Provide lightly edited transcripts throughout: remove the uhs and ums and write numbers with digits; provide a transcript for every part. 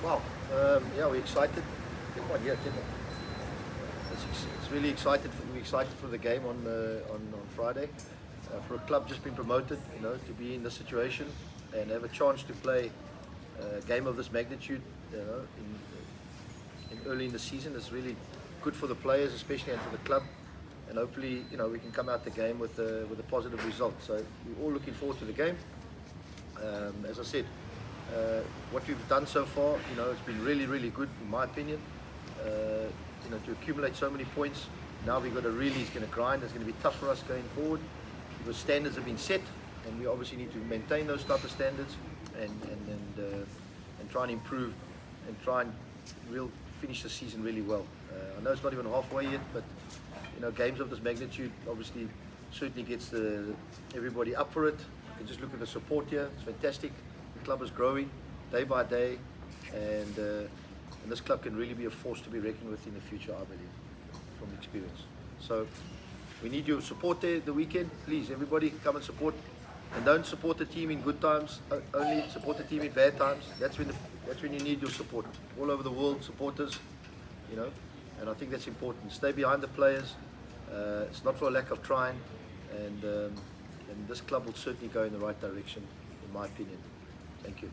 Wow, yeah, we're excited. Get one, yeah, get one. It's really excited. We're excited for the game on Friday. For a club just been promoted, to be in this situation and have a chance to play a game of this magnitude, in early in the season is really good for the players, especially, and for the club. And hopefully, we can come out the game with a positive result. So we're all looking forward to the game. As I said, what we've done so far, it's been really, really good in my opinion. To accumulate so many points. Now we've got to really, it's going to grind. It's going to be tough for us going forward because standards have been set, and we obviously need to maintain those type of standards and try and improve and try and finish the season really well. I know it's not even halfway yet, but games of this magnitude obviously certainly gets everybody up for it. You can just look at the support here; it's fantastic. The club is growing day by day, and this club can really be a force to be reckoned with in the future, I believe, from experience. So we need your support there the weekend. Please, everybody, come and support. And don't support the team in good times. Only support the team in bad times. That's when you need your support. All over the world, supporters, and I think that's important. Stay behind the players. It's not for a lack of trying, and this club will certainly go in the right direction, in my opinion. Thank you.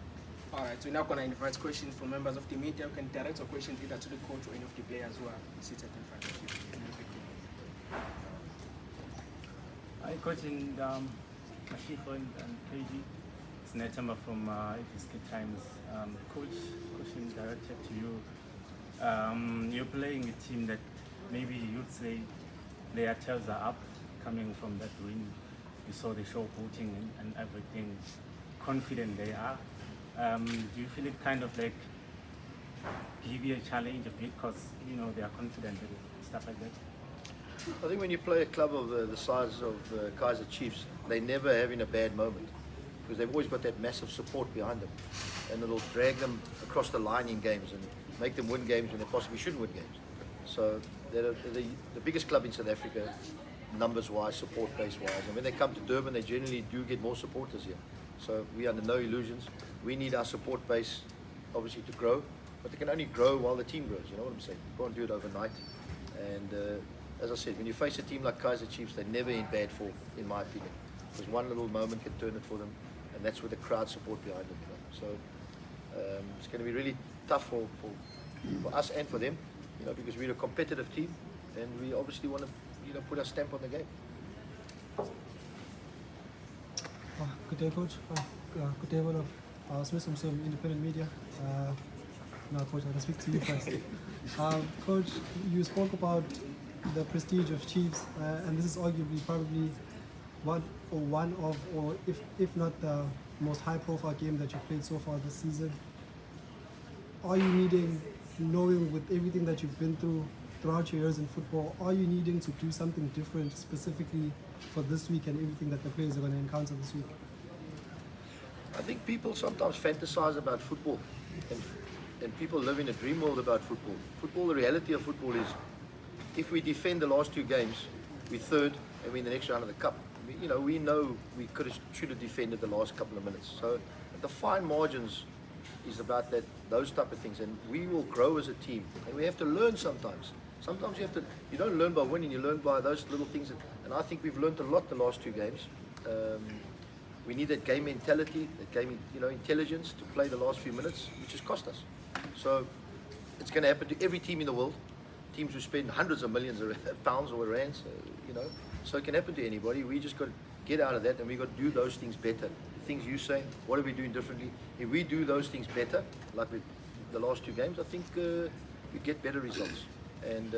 All right, so we're now going to invite questions from members of the media. You can direct your questions either to the coach or any of the players who are seated in front of you. Hi, Coach, and Mashifo and KG. It's Netamba from FSK Times. Coach, question directed to you. You're playing a team that maybe you'd say their tails are up coming from that win. You saw the show putting and everything, confident they are. Do you feel it kind of like give you a challenge a bit because they are confident and stuff like that? I think when you play a club of the size of Kaizer Chiefs, they never having a bad moment because they've always got that massive support behind them, and it'll drag them across the line in games and make them win games when they possibly shouldn't win games. So they're the biggest club in South Africa, numbers-wise, support base-wise, and when they come to Durban, they generally do get more supporters here. So we are under no illusions. We need our support base, obviously, to grow, but they can only grow while the team grows. You know what I'm saying? You can't do it overnight. And as I said, when you face a team like Kaizer Chiefs, they're never in bad form, in my opinion. Because one little moment can turn it for them, and that's with the crowd support behind them. So it's going to be really tough for us and for them, because we're a competitive team, and we obviously want to, put our stamp on the game. Good day, Coach. Good day, everyone. Smith from some independent media. No, Coach, I can speak to you first. Coach, you spoke about the prestige of Chiefs, and this is arguably probably one of, or if not the most high-profile game that you've played so far this season. Are you needing, knowing with everything that you've been through throughout your years in football, are you needing to do something different specifically for this week and everything that the players are going to encounter this week? I think people sometimes fantasize about football, and people live in a dream world about football. The reality of football is, if we defend the last two games, we're third and we're in the next round of the cup. We know we should have defended the last couple of minutes. So the fine margins is about those type of things, and we will grow as a team, and we have to learn sometimes. Sometimes you don't learn by winning, you learn by those little things, and I think we've learned a lot the last two games. We need that game mentality, that game, intelligence to play the last few minutes, which has cost us. So it's going to happen to every team in the world. Teams who spend hundreds of millions of pounds or rands, so it can happen to anybody. We just got to get out of that, and we got to do those things better. The things you say, what are we doing differently? If we do those things better, like with the last two games, I think we get better results. And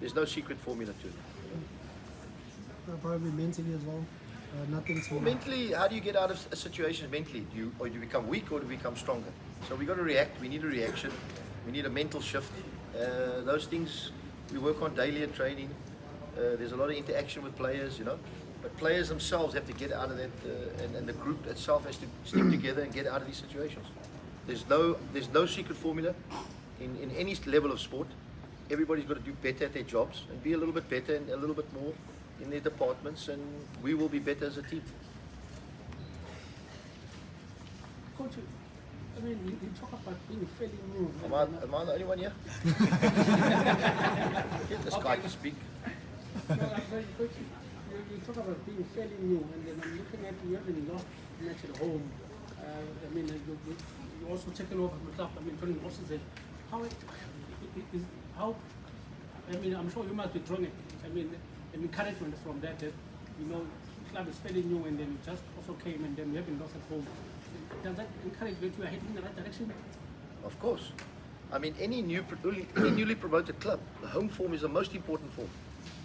there's no secret formula to it. Probably mentally as well. Nothing to. Well, mentally, how do you get out of a situation mentally? Do you become weak or do you become stronger? So we got to react. We need a reaction. We need a mental shift. Those things we work on daily at training. There's a lot of interaction with players, but players themselves have to get out of that, and the group itself has to stick together and get out of these situations. There's no secret formula in any level of sport. Everybody's got to do better at their jobs and be a little bit better and a little bit more in their departments, and we will be better as a team. Coach, I mean, you talk about being fairly new. Am I the only one here? Get this guy to speak. No, I'm very quickly. You talk about being fairly new, and then I'm looking at you having lost match at home. I mean, you also taken over the club. I mean, joining horses. How I mean, I'm sure you must be drawing an encouragement from that. That you know, club is fairly new, and then you just also came, and then you haven't lost at home. Does that encourage that you are heading in the right direction? Of course. I mean, any newly promoted club, the home form is the most important form.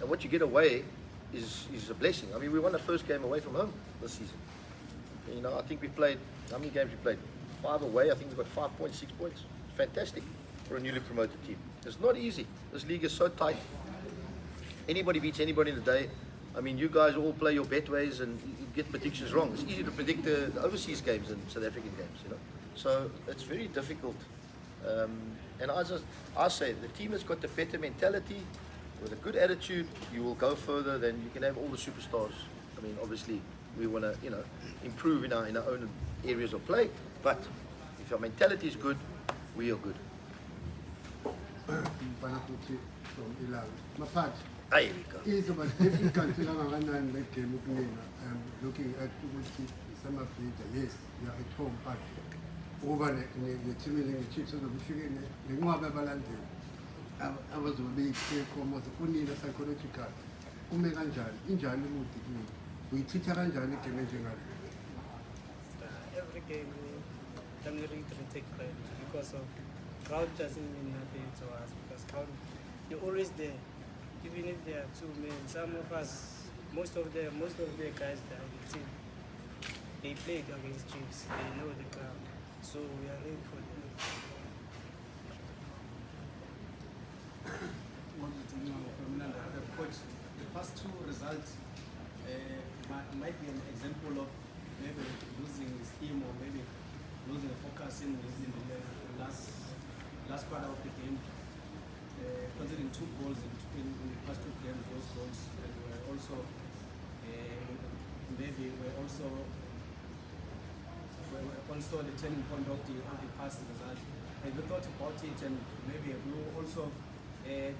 And what you get away is a blessing. I mean, we won the first game away from home this season. You know, I think we played, how many games we played? 5 away. I think we've got 5 points, 6 points. Fantastic for a newly promoted team. It's not easy. This league is so tight. Anybody beats anybody in the day. I mean, you guys all play your betways and you get predictions wrong. It's easy to predict the overseas games and South African games, you know. So it's very difficult. And I say, the team that's got the better mentality, with a good attitude, you will go further than you can have all the superstars. I mean, obviously, we want to, you know, improve in our own areas of play. But if our mentality is good, we are good. Bafana from Ilan. Mafat, There we go. is about difficult to learn that game looking at summer play. Yes, we are at home, but over the team in the Chiefs of the Michigan, the more balanding. I was a big almost only the psychological. Umeganjan, Injan, we teach a Ranjan Every game we definitely take pride because of crowd doesn't mean nothing to us because crowd you're always there. Even if there are 2 men, some of us, most of the guys that are in the team, they played against Chiefs. They know the crowd, so we are ready for them. Coach, the past 2 results might be an example of maybe losing steam or maybe losing focus in the last part of the game. Considering 2 goals in the past 2 games, those goals were also the turning point of the past result. Have you thought about it and maybe have you also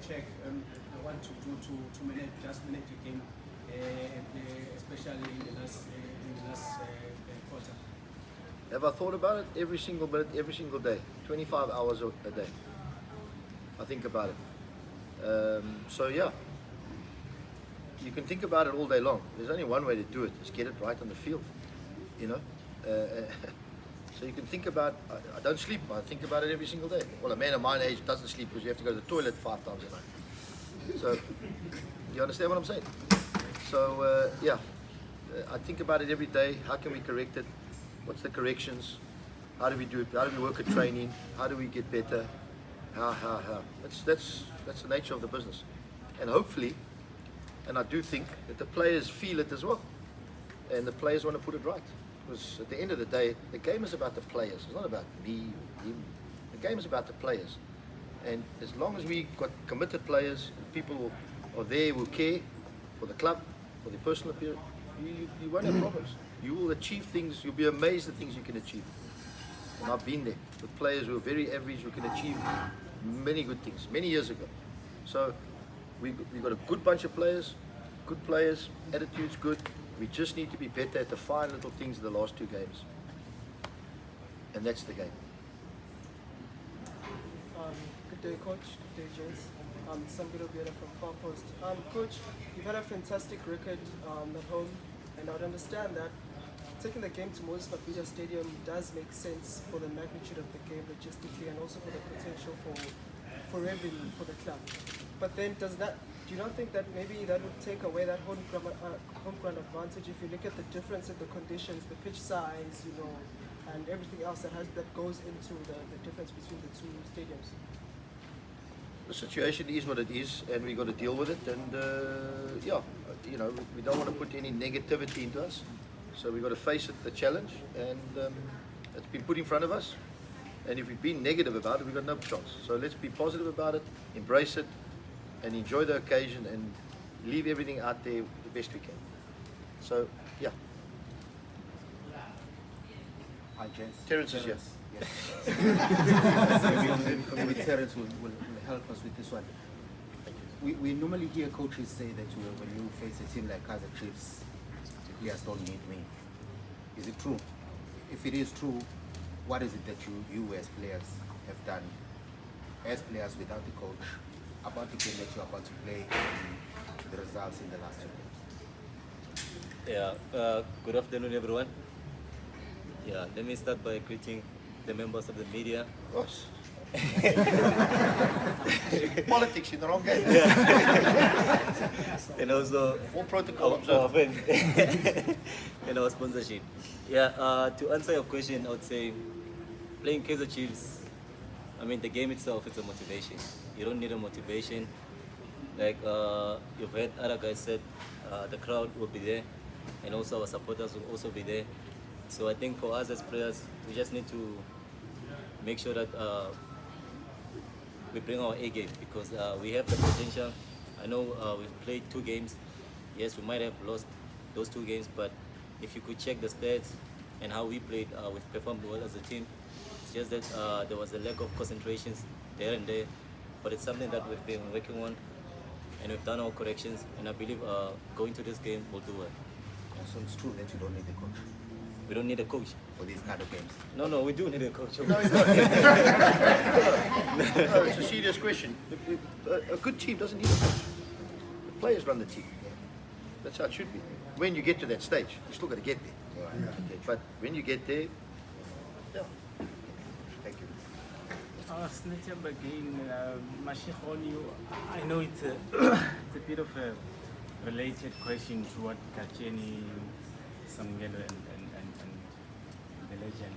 check what to do to manage the game, especially in the last quarter? Have I thought about it? Every single minute, every single day, 25 hours a day. I think about it. So yeah, you can think about it all day long. There's only one way to do it: is get it right on the field. You know. So you can think about. I don't sleep. I think about it every single day. Well, a man of my age doesn't sleep because you have to go to the toilet 5 times a night. So you understand what I'm saying? So yeah, I think about it every day. How can we correct it? What's the corrections? How do we do it? How do we work at training? How do we get better? How? That's the nature of the business. And hopefully, and I do think that the players feel it as well. And the players want to put it right. Because at the end of the day, the game is about the players. It's not about me or him. The game is about the players. And as long as we got committed players, people who are there, who care for the club, for their personal appearance, you won't have problems. You will achieve things. You'll be amazed at things you can achieve. And I've been there with players who are very average, who can achieve many good things, many years ago. So we've got a good bunch of players, good players, attitude's good. We just need to be better at the fine little things in the last 2 games. And that's the game. Good day, Coach. Good day, gents. Sambiro Biela from Far Post. Coach, you've had a fantastic record at home, and I would understand that taking the game to Moses Mabhida Stadium does make sense for the magnitude of the game logistically and also for the potential for revenue for the club. But then do you not think that maybe that would take away that home ground advantage if you look at the difference in the conditions, the pitch size, you know, and everything else that goes into the difference between the 2 stadiums? The situation is what it is, and we got to deal with it. And yeah, you know, we don't want to put any negativity into us. So we've got to face it, the challenge, and it's been put in front of us. And if we've been negative about it, we've got no chance. So let's be positive about it, embrace it, and enjoy the occasion, and leave everything out there the best we can. So yeah. Hi, gents. Terence is here. Yes. Maybe Terence will help us with this one. We normally hear coaches say that when you face a team like Kaizer Chiefs, the players don't need me. Is it true? If it is true, what is it that you as players have done, as players without the coach, about the game that you're about to play and the results in the last 2 games? Yeah, good afternoon, everyone. Yeah, let me start by greeting the members of the media. Gosh. Politics in the wrong game. And also All protocol our observed. friend and our sponsorship. Yeah, to answer your question, I would say playing Kaizer Chiefs, I mean the game itself is a motivation. You don't need a motivation. Like you've heard other guys said, the crowd will be there and also our supporters will also be there. So I think for us as players, we just need to make sure that we bring our A game because we have the potential. I know we've played 2 games. Yes, we might have lost those 2 games, but if you could check the stats and how we played, we've performed well as a team. It's just that there was a lack of concentrations there and there, but it's something that we've been working on and we've done our corrections, and I believe going to this game we'll do well. So it's true that you don't need the coach We don't need a coach. for these kind of games. No, we do need a coach. No, it's not. No, it's a serious question. A good team doesn't need a coach. The players run the team. That's how it should be. When you get to that stage, you still got to get there. But when you get there, yeah. Thank you. Snitcham again, Mashik on you. I know it's a, it's a bit of a related question to what Kacheni, Samgelo and the legend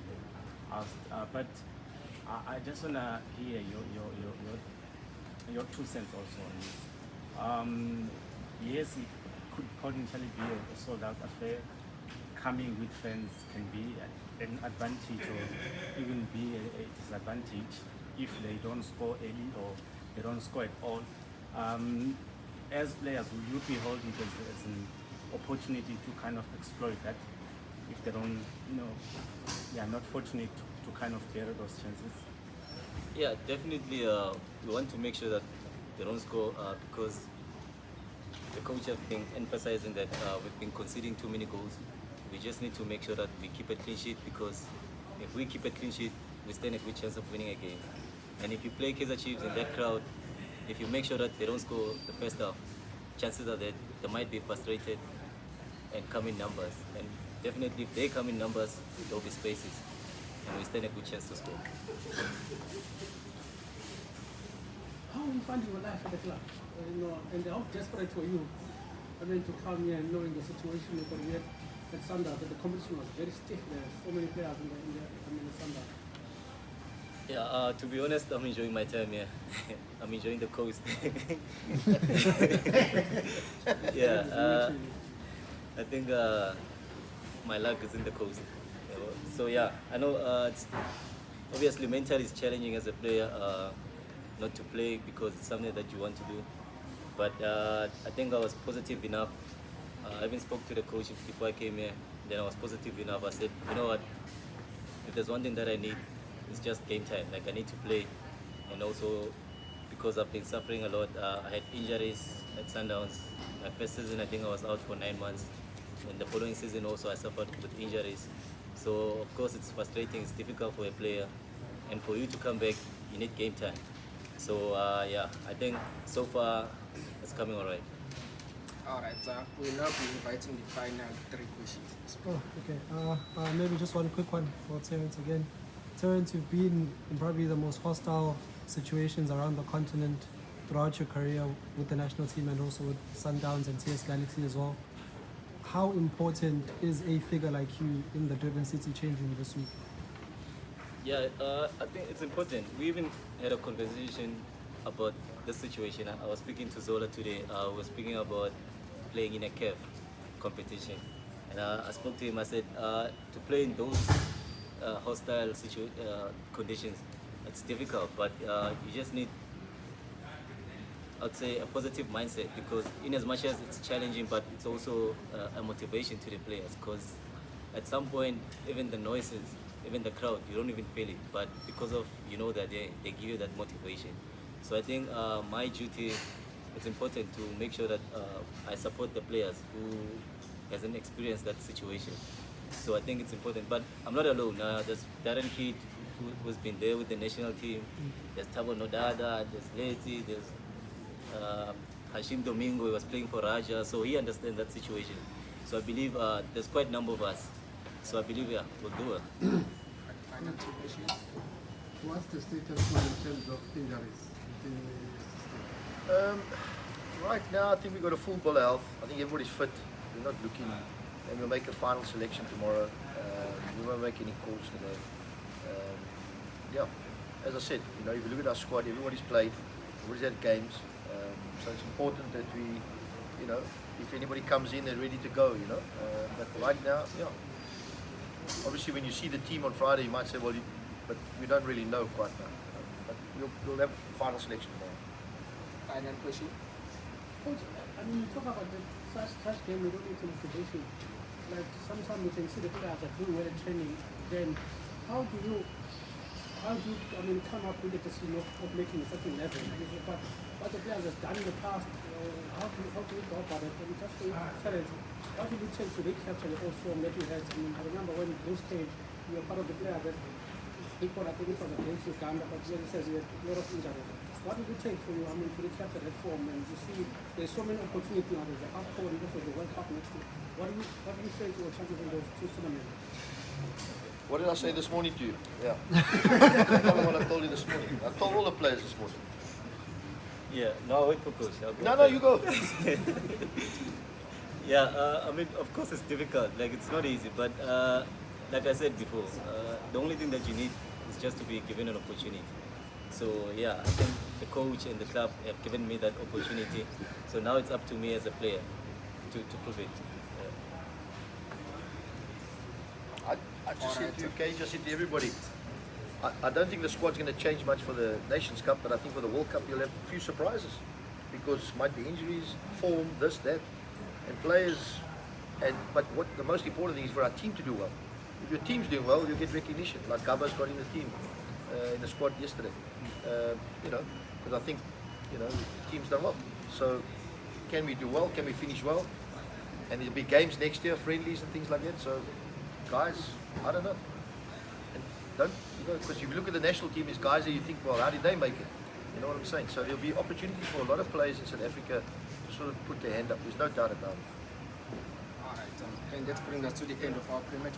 asked, but I just wanna hear your 2 cents also on this. Yes, it could potentially be a sold-out affair. Coming with fans can be an advantage or even be a disadvantage if they don't score early or they don't score at all. As players, will you be holding it as an opportunity to kind of exploit that if they don't, they are not fortunate to kind of bear those chances? Yeah, definitely. We want to make sure that they don't score because the coach has been emphasizing that we've been conceding too many goals. We just need to make sure that we keep a clean sheet because if we keep a clean sheet, we stand a good chance of winning a game. And if you play Kaizer Chiefs in that crowd, if you make sure that they don't score the first half, chances are that they might be frustrated and come in numbers. And definitely if they come in numbers, there will be spaces and we stand a good chance to score. How are you finding your life at the club? And how desperate were you? To come here and knowing the situation because we had at Sundowns that the competition was very stiff. There were so many players in the Sundowns. Yeah, to be honest, I'm enjoying my time here. I'm enjoying the coast. Yeah, I think my luck is in the coast. So yeah, I know it's obviously mentally it's challenging as a player not to play because it's something that you want to do. But I think I was positive enough. I even spoke to the coach before I came here. Then I was positive enough. I said, you know what? If there's one thing that I need, it's just game time. Like I need to play, and also because I've been suffering a lot. I had injuries at Sundowns. My first season, I think I was out for 9 months. And the following season also I suffered with injuries. So of course it's frustrating. It's difficult for a player, and for you to come back, you need game time. So yeah, I think so far it's coming alright. Alright, we'll now be inviting the final 3 questions. Oh, okay. Maybe just one quick one for Terence again. Terence, you've been in probably the most hostile situations around the continent throughout your career with the national team and also with Sundowns and TS Galaxy as well. How important is a figure like you in the Durban City changing this week? Yeah, I think it's important. We even had a conversation about the situation. I was speaking to Zola today. We were speaking about playing in a CAF competition. And I spoke to him. I said, to play in those hostile conditions, it's difficult. But you just need, I'd say, a positive mindset because in as much as it's challenging, but it's also a motivation to the players because at some point, even the noises, even the crowd, you don't even feel it. But because of, you know, that they give you that motivation. So I think my duty, it's important to make sure that I support the players who hasn't experienced that situation. So I think it's important. But I'm not alone. There's Darren Kid, who's been there with the national team. There's Tabo Nodada, there's Leti, there's Hashim Domingo, he was playing for Raja, so he understands that situation. So I believe there's quite a number of us. So I believe, yeah, we'll do it. Final two questions. What's the status now in terms of injuries within the system? Right now, I think we've got a full bill of health. I think everybody's fit. We're not looking, and we'll make a final selection tomorrow. We won't make any calls today. Yeah, as I said, you know, if you look at our squad, everybody's played, everybody's had games. So it's important that we, you know, if anybody comes in, they're ready to go, you know. But right now, yeah. Obviously, when you see the team on Friday, you might say, well, but we don't really know quite now. But we'll have a final selection tomorrow. Final question. Coach, I mean, you talk about the such game, we don't need to motivation. Like sometimes you can see the players are doing well at training. Then how do you come up with the decision of making a certain level? But what the players have done in the past, how do you go about it? And just for talent, what did it take to recapture the old form that you had? I mean, I remember when Bruce came, you were part of the player that he got, I think it was against Uganda, but as he says, you had a lot of injuries. What did it take for you, I mean, to recapture that form? And you see, there's so many opportunities now. There's the AFCON, and also the World Cup next year. What do you say to your chances in those two tournaments? What did I say this morning to you? Yeah. Tell them what I told you this morning. I told all the players this morning. Yeah, no, I'll wait for coach. No, you go. Yeah, I mean, of course it's difficult. Like, it's not easy, but like I said before, the only thing that you need is just to be given an opportunity. So yeah, I think the coach and the club have given me that opportunity. So now it's up to me as a player to prove it. I just said to you, Kaizer, I said to everybody, I don't think the squad's going to change much for the Nations Cup, but I think for the World Cup you'll have a few surprises because might be injuries, form, this, that, and players. But what the most important thing is for our team to do well. If your team's doing well, you'll get recognition. Like Gaba's got in the team, in the squad yesterday. You know, because I think, you know, the team's done well. So can we do well? Can we finish well? And there'll be games next year, friendlies and things like that. So guys, I don't know. And don't, you know, because if you look at the national team, there's guys that you think, well, how did they make it? You know what I'm saying? So there'll be opportunities for a lot of players in South Africa to sort of put their hand up. There's no doubt about it. All right, and that brings us to the end of our pre-match